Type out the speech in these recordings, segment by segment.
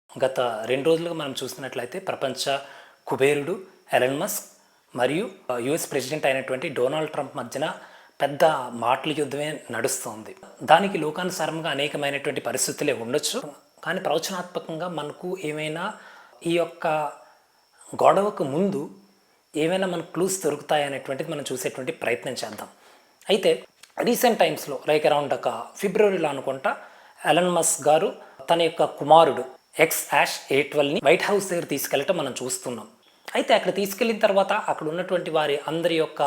గత 2 రోజులుగా మనం చూస్తున్నట్లయితే ప్రపంచ కుబేరుడు ఎలన్ మస్క్ మరియు యుఎస్ ప్రెసిడెంట్ అయినటువంటి డొనాల్డ్ ట్రంప్ మధ్యన పెద్ద మాటల యుద్ధమే నడుస్తోంది. దానికి లోకానుసారంగా అనేకమైనటువంటి పరిస్థితులే ఉండొచ్చు. కానీ ప్రవచనాత్మకంగా మనకు ఏమైనా ఈ యొక్క గొడవకు ముందు ఏమైనా మనకు క్లూస్ దొరుకుతాయనేటువంటిది మనం చూసేటువంటి ప్రయత్నం చేద్దాం. అయితే రీసెంట్ టైమ్స్లో లైక్ అరౌండ్ ఒక ఫిబ్రవరిలో అనుకుంటా ఎలన్ మస్క్ గారు తన యొక్క కుమారుడు XAsh-A12ని వైట్ హౌస్ దగ్గర తీసుకెళ్ళటం మనం చూస్తున్నాం. అయితే అక్కడ తీసుకెళ్ళిన తర్వాత అక్కడ ఉన్నటువంటి వారి అందరి యొక్క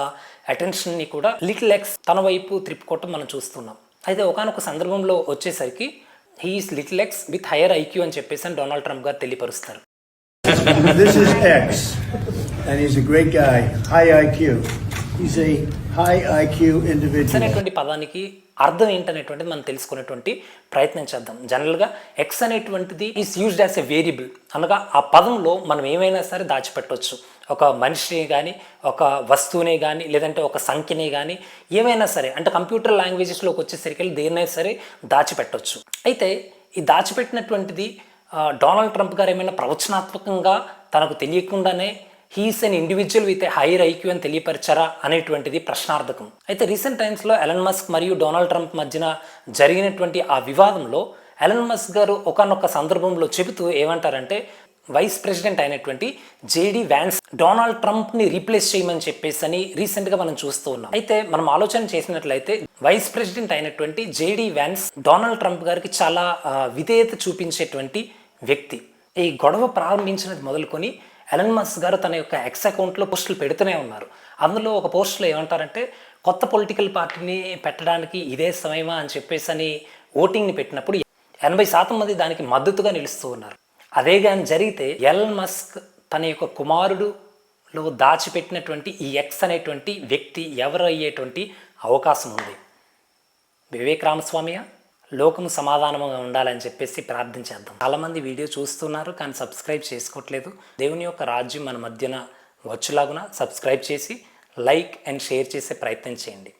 అటెన్షన్ని కూడా లిటిల్ ఎక్స్ తన వైపు త్రిప్పుకోవటం మనం చూస్తున్నాం. అయితే ఒకానొక సందర్భంలో వచ్చేసరికి he's little ex with higher IQ అని చెప్పేసి డొనాల్డ్ ట్రంప్ గారు తెలియపరుస్తారు. This is X, and he's a great guy, high IQ. He's a high IQ individual. అనేటువంటి పదానికి అర్థం ఏంటనేటువంటిది మనం తెలుసుకునేటువంటి ప్రయత్నం చేద్దాం. జనరల్గా ఎక్స్ అనేటువంటిది is used as a variable, అనగా ఆ పదంలో మనం ఏమైనా సరే దాచిపెట్టవచ్చు. ఒక మనిషిని కానీ, ఒక వస్తువునే కానీ, లేదంటే ఒక సంఖ్యని కానీ, ఏమైనా సరే, అంటే కంప్యూటర్ లాంగ్వేజెస్లోకి వచ్చేసరికి దేన్నైనా సరే దాచిపెట్టవచ్చు. అయితే ఈ దాచిపెట్టినటువంటిది డొనాల్డ్ ట్రంప్ గారు ఏమైనా ప్రవచనాత్మకంగా తనకు తెలియకుండానే he's an individual with a higher IQ అని తెలియపరిచారా అనేటువంటిది ప్రశ్నార్థకం. అయితే రీసెంట్ టైమ్స్లో ఎలన్ మస్క్ మరియు డొనాల్డ్ ట్రంప్ మధ్యన జరిగినటువంటి ఆ వివాదంలో ఎలన్ మస్క్ గారు ఒకానొక సందర్భంలో చెబుతూ ఏమంటారంటే, వైస్ ప్రెసిడెంట్ అయినటువంటి JD వ్యాన్స్ డొనాల్డ్ ట్రంప్ని రీప్లేస్ చేయమని చెప్పేసి అని రీసెంట్గా మనం చూస్తూ ఉన్నాం. అయితే మనం ఆలోచన చేసినట్లయితే వైస్ ప్రెసిడెంట్ అయినటువంటి JD వ్యాన్స్ డొనాల్డ్ ట్రంప్ గారికి చాలా విధేయత చూపించేటువంటి వ్యక్తి. ఈ గొడవ ప్రారంభించినది మొదలుకొని ఎలన్ మస్క్ గారు తన యొక్క ఎక్స్ అకౌంట్లో పోస్టులు పెడుతూనే ఉన్నారు. అందులో ఒక పోస్టులో ఏమంటారంటే, కొత్త పొలిటికల్ పార్టీని పెట్టడానికి ఇదే సమయమా అని చెప్పేసి అని ఓటింగ్ని పెట్టినప్పుడు 80% మంది దానికి మద్దతుగా నిలుస్తూ ఉన్నారు. అదే కానీ జరిగితే ఎలన్ మస్క్ తన యొక్క కుమారుడులో దాచిపెట్టినటువంటి ఈ ఎక్స్ అనేటువంటి వ్యక్తి ఎవరు అయ్యేటువంటి అవకాశం ఉంది. వివేక్ రామస్వామియా? లోకము సమాధానంగా ఉండాలని చెప్పేసి ప్రార్థించేద్దాం. చాలామంది వీడియో చూస్తున్నారు కానీ సబ్స్క్రైబ్ చేసుకోవట్లేదు. దేవుని యొక్క రాజ్యం మన మధ్యన వచ్చేలాగున సబ్స్క్రైబ్ చేసి లైక్ అండ్ షేర్ చేసే ప్రయత్నం చేయండి.